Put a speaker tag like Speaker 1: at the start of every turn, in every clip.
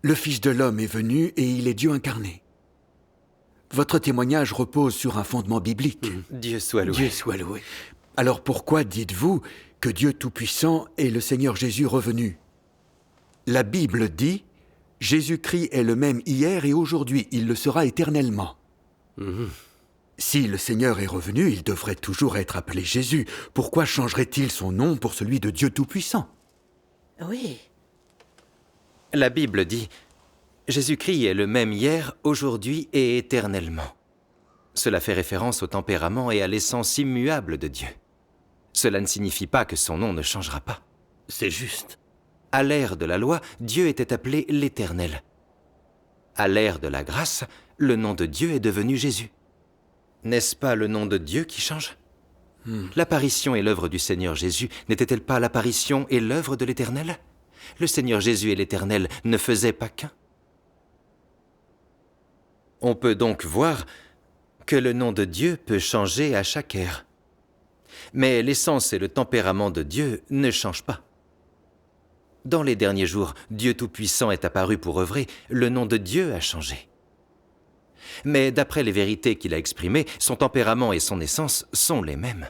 Speaker 1: Le Fils de l'homme est venu et il est Dieu incarné. Votre témoignage repose sur un fondement biblique.
Speaker 2: Dieu soit loué.
Speaker 3: Dieu soit loué.
Speaker 1: Alors pourquoi dites-vous que Dieu Tout-Puissant est le Seigneur Jésus revenu? La Bible dit « Jésus-Christ est le même hier et aujourd'hui, il le sera éternellement ». Si le Seigneur est revenu, il devrait toujours être appelé Jésus. Pourquoi changerait-il son nom pour celui de Dieu Tout-Puissant?
Speaker 4: Oui.
Speaker 2: La Bible dit « Jésus-Christ est le même hier, aujourd'hui et éternellement ». Cela fait référence au tempérament et à l'essence immuable de Dieu. Cela ne signifie pas que son nom ne changera pas.
Speaker 3: C'est juste.
Speaker 2: À l'ère de la loi, Dieu était appelé l'Éternel. À l'ère de la grâce, le nom de Dieu est devenu Jésus. N'est-ce pas le nom de Dieu qui change? L'apparition et l'œuvre du Seigneur Jésus n'était-elle pas l'apparition et l'œuvre de l'Éternel? Le Seigneur Jésus et l'Éternel ne faisaient pas qu'un. On peut donc voir que le nom de Dieu peut changer à chaque ère. Mais l'essence et le tempérament de Dieu ne changent pas. Dans les derniers jours, Dieu Tout-Puissant est apparu pour œuvrer, le nom de Dieu a changé. Mais d'après les vérités qu'il a exprimées, son tempérament et son essence sont les mêmes.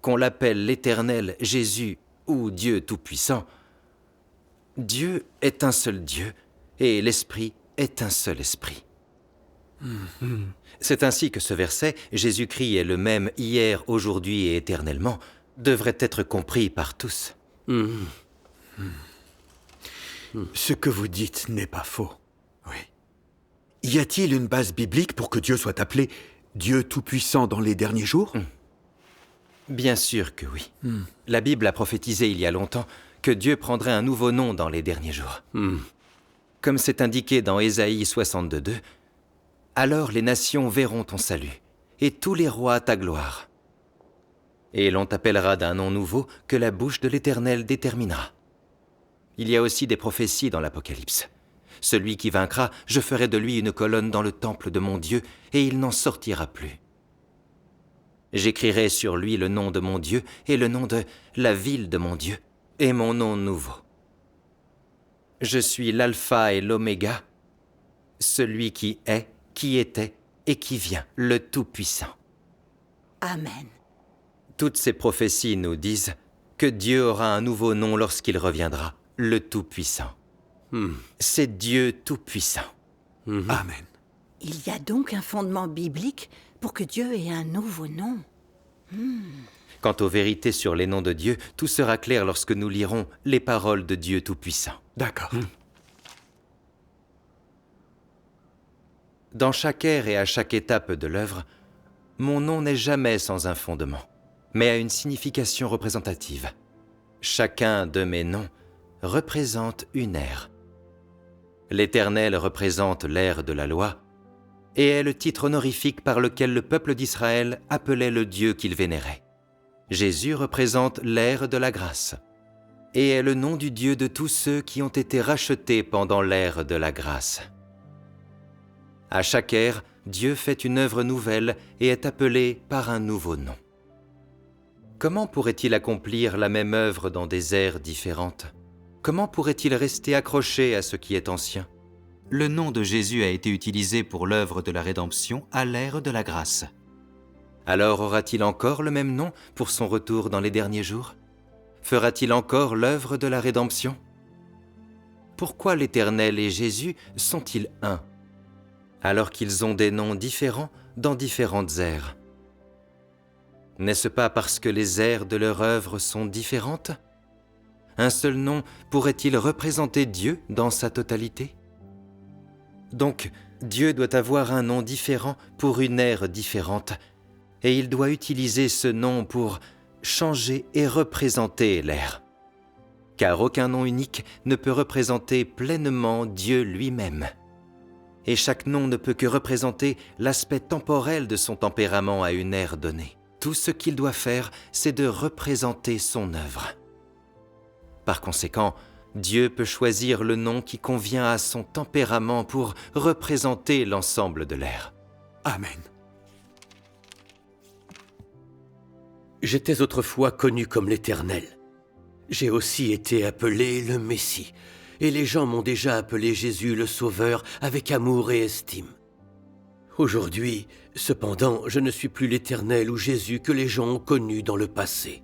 Speaker 2: Qu'on l'appelle l'Éternel, Jésus ou Dieu Tout-Puissant, Dieu est un seul Dieu et l'Esprit est un seul Esprit. C'est ainsi que ce verset « Jésus-Christ est le même hier, aujourd'hui et éternellement » devrait être compris par tous.
Speaker 1: Ce que vous dites n'est pas faux. Oui. Y a-t-il une base biblique pour que Dieu soit appelé Dieu Tout-Puissant dans les derniers jours?
Speaker 2: Bien sûr que oui. La Bible a prophétisé il y a longtemps que Dieu prendrait un nouveau nom dans les derniers jours. Comme c'est indiqué dans Ésaïe 62:2, « Alors les nations verront ton salut, et tous les rois ta gloire. Et l'on t'appellera d'un nom nouveau que la bouche de l'Éternel déterminera. » Il y a aussi des prophéties dans l'Apocalypse. « Celui qui vaincra, je ferai de lui une colonne dans le temple de mon Dieu, et il n'en sortira plus. J'écrirai sur lui le nom de mon Dieu et le nom de la ville de mon Dieu, et mon nom nouveau. Je suis l'alpha et l'oméga, celui qui est, qui était et qui vient, le Tout-Puissant. »
Speaker 4: Amen.
Speaker 2: Toutes ces prophéties nous disent que Dieu aura un nouveau nom lorsqu'il reviendra, le Tout-Puissant. C'est Dieu Tout-Puissant.
Speaker 1: Amen.
Speaker 4: Il y a donc un fondement biblique pour que Dieu ait un nouveau nom.
Speaker 2: Quant aux vérités sur les noms de Dieu, tout sera clair lorsque nous lirons les paroles de Dieu Tout-Puissant.
Speaker 1: D'accord.
Speaker 2: Dans chaque ère et à chaque étape de l'œuvre, mon nom n'est jamais sans un fondement, mais a une signification représentative. Chacun de mes noms représente une ère. L'Éternel représente l'ère de la loi et est le titre honorifique par lequel le peuple d'Israël appelait le Dieu qu'il vénérait. Jésus représente l'ère de la grâce et est le nom du Dieu de tous ceux qui ont été rachetés pendant l'ère de la grâce. À chaque ère, Dieu fait une œuvre nouvelle et est appelé par un nouveau nom. Comment pourrait-il accomplir la même œuvre dans des ères différentes? Comment pourrait-il rester accroché à ce qui est ancien? Le nom de Jésus a été utilisé pour l'œuvre de la rédemption à l'ère de la grâce. Alors aura-t-il encore le même nom pour son retour dans les derniers jours? Fera-t-il encore l'œuvre de la rédemption? Pourquoi l'Éternel et Jésus sont-ils un, alors qu'ils ont des noms différents dans différentes ères? N'est-ce pas parce que les ères de leur œuvre sont différentes? Un seul nom pourrait-il représenter Dieu dans sa totalité? Donc, Dieu doit avoir un nom différent pour une ère différente, et il doit utiliser ce nom pour changer et représenter l'ère. Car aucun nom unique ne peut représenter pleinement Dieu lui-même. Et chaque nom ne peut que représenter l'aspect temporel de son tempérament à une ère donnée. Tout ce qu'il doit faire, c'est de représenter son œuvre. Par conséquent, Dieu peut choisir le nom qui convient à son tempérament pour représenter l'ensemble de l'ère.
Speaker 1: Amen.
Speaker 3: J'étais autrefois connu comme l'Éternel. J'ai aussi été appelé le Messie, et les gens m'ont déjà appelé Jésus le Sauveur avec amour et estime. Aujourd'hui, cependant, je ne suis plus l'Éternel ou Jésus que les gens ont connu dans le passé.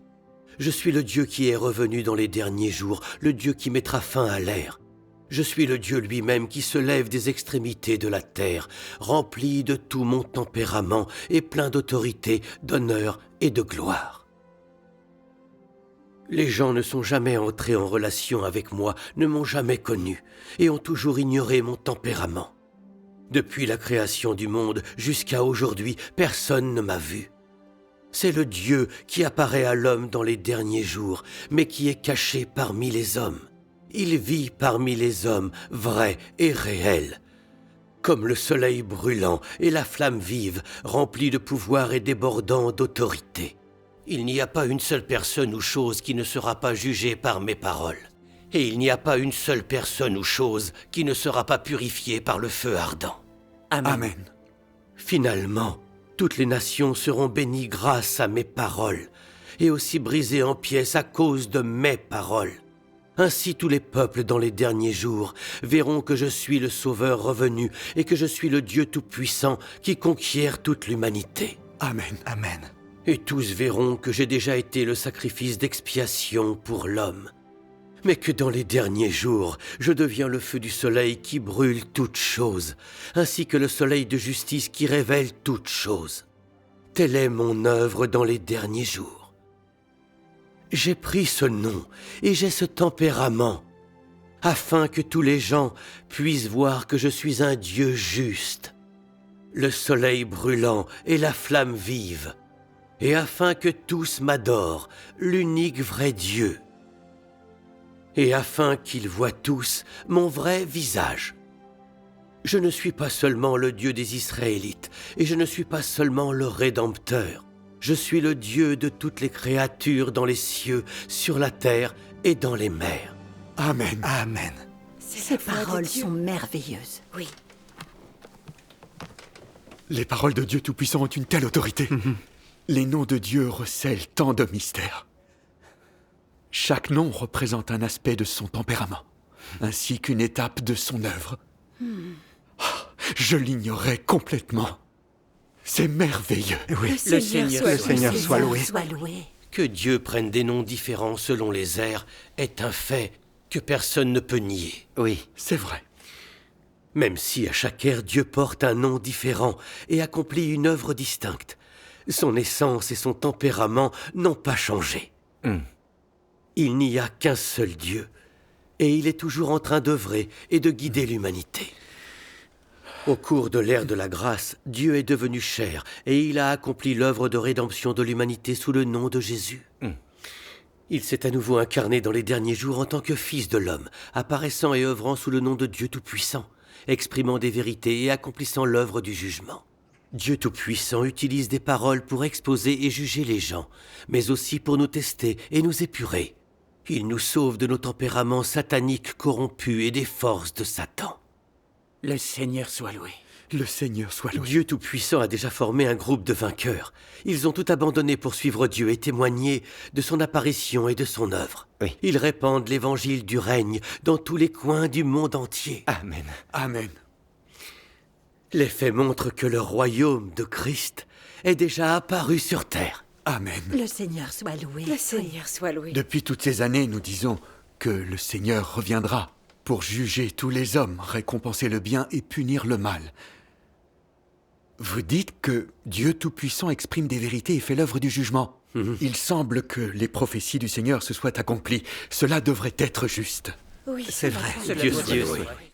Speaker 3: Je suis le Dieu qui est revenu dans les derniers jours, le Dieu qui mettra fin à l'ère. Je suis le Dieu lui-même qui se lève des extrémités de la terre, rempli de tout mon tempérament et plein d'autorité, d'honneur et de gloire. Les gens ne sont jamais entrés en relation avec moi, ne m'ont jamais connu et ont toujours ignoré mon tempérament. Depuis la création du monde jusqu'à aujourd'hui, personne ne m'a vu. C'est le Dieu qui apparaît à l'homme dans les derniers jours, mais qui est caché parmi les hommes. Il vit parmi les hommes, vrai et réel. Comme le soleil brûlant et la flamme vive, remplie de pouvoir et débordant d'autorité. Il n'y a pas une seule personne ou chose qui ne sera pas jugée par mes paroles. Et il n'y a pas une seule personne ou chose qui ne sera pas purifiée par le feu ardent.
Speaker 1: Amen.
Speaker 3: Finalement, toutes les nations seront bénies grâce à mes paroles, et aussi brisées en pièces à cause de mes paroles. Ainsi tous les peuples dans les derniers jours verront que je suis le Sauveur revenu et que je suis le Dieu Tout-Puissant qui conquiert toute l'humanité.
Speaker 1: Amen.
Speaker 5: Amen.
Speaker 3: Et tous verront que j'ai déjà été le sacrifice d'expiation pour l'homme. Mais que dans les derniers jours, je deviens le feu du soleil qui brûle toutes choses, ainsi que le soleil de justice qui révèle toutes choses. Telle est mon œuvre dans les derniers jours. J'ai pris ce nom et j'ai ce tempérament, afin que tous les gens puissent voir que je suis un Dieu juste, le soleil brûlant et la flamme vive, et afin que tous m'adorent, l'unique vrai Dieu, et afin qu'ils voient tous mon vrai visage. Je ne suis pas seulement le Dieu des Israélites, et je ne suis pas seulement le Rédempteur. Je suis le Dieu de toutes les créatures dans les cieux, sur la terre et dans les mers.
Speaker 1: Amen.
Speaker 5: Amen.
Speaker 4: Ces paroles sont merveilleuses.
Speaker 6: Oui.
Speaker 1: Les paroles de Dieu Tout-Puissant ont une telle autorité. Les noms de Dieu recèlent tant de mystères. Chaque nom représente un aspect de son tempérament, ainsi qu'une étape de son œuvre. Je l'ignorais complètement. C'est merveilleux.
Speaker 5: Oui.
Speaker 6: Le Seigneur
Speaker 5: soit loué.
Speaker 4: Sois loué.
Speaker 3: Que Dieu prenne des noms différents selon les ères est un fait que personne ne peut nier.
Speaker 2: Oui,
Speaker 1: C'est vrai.
Speaker 3: Même si à chaque ère Dieu porte un nom différent et accomplit une œuvre distincte, son essence et son tempérament n'ont pas changé. Il n'y a qu'un seul Dieu, et il est toujours en train d'œuvrer et de guider l'humanité. Au cours de l'ère de la grâce, Dieu est devenu chair, et il a accompli l'œuvre de rédemption de l'humanité sous le nom de Jésus. Il s'est à nouveau incarné dans les derniers jours en tant que Fils de l'homme, apparaissant et œuvrant sous le nom de Dieu Tout-Puissant, exprimant des vérités et accomplissant l'œuvre du jugement. Dieu Tout-Puissant utilise des paroles pour exposer et juger les gens, mais aussi pour nous tester et nous épurer. Il nous sauve de nos tempéraments sataniques corrompus et des forces de Satan.
Speaker 6: Le Seigneur soit loué.
Speaker 1: Le Seigneur soit loué.
Speaker 3: Dieu Tout-Puissant a déjà formé un groupe de vainqueurs. Ils ont tout abandonné pour suivre Dieu et témoigner de son apparition et de son œuvre.
Speaker 2: Oui.
Speaker 3: Ils répandent l'évangile du règne dans tous les coins du monde entier.
Speaker 2: Amen.
Speaker 1: Amen.
Speaker 3: Les faits montrent que le royaume de Christ est déjà apparu sur terre.
Speaker 1: Amen.
Speaker 4: Le Seigneur soit loué.
Speaker 6: Le Seigneur soit loué.
Speaker 1: Depuis toutes ces années, nous disons que le Seigneur reviendra pour juger tous les hommes, récompenser le bien et punir le mal. Vous dites que Dieu Tout-Puissant exprime des vérités et fait l'œuvre du jugement. Il semble que les prophéties du Seigneur se soient accomplies. Cela devrait être juste.
Speaker 6: Oui,
Speaker 5: C'est vrai.
Speaker 6: Cela
Speaker 3: Dieu
Speaker 6: doit
Speaker 3: soit
Speaker 6: être
Speaker 3: loué.
Speaker 6: vrai.